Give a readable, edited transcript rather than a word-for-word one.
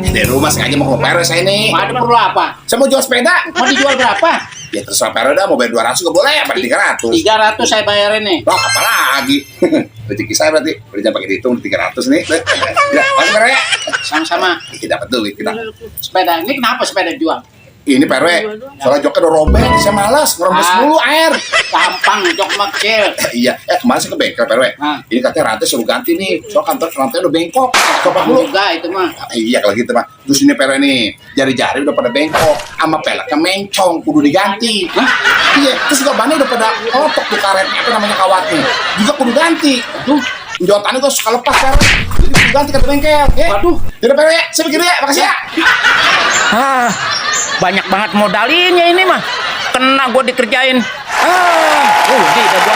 Dari rumah sengaja mau ke Peres saya ini. Ada perlu apa? Saya mau jual sepeda. Mau dijual berapa? Ya terserah Peres dah, mau bayar 200 juga boleh, apa 300. 300 saya bayarin nih. Loh, apa lagi? Rezeki saya berarti. Beli jangan pakai dihitung 300 nih. Ya, masuk Peres ya. Sama-sama. Kita dapat duit kita. Sepeda ini kenapa sepeda dijual? Ini Perwe, soalnya joknya udah robek, saya malas ngerembes mulu air. Gampang, jok kecil. Iya, kemarin saya ke bengkel Perwe. Ini katanya rantai suruh ganti nih, soal kantor rantai udah bengkok. Coba dulu. Juga itu mah. Iya kalau gitu mah. Terus ini Perwe nih, jari-jari udah pada bengkok, sama peleknya mencong, kudu diganti. Iya, terus juga bannya udah pada kotok tuh karetnya, apa namanya kawatnya, juga kudu ganti. Tuh, jotannya tuh suka lepas sekarang. Jadi kudu ganti ke bengkel. Ya. Waduh. Yaudah Perwe, saya pikir ya, makasih ya. Banyak banget modalinnya ini mah. Kena gue dikerjain. Udah gua.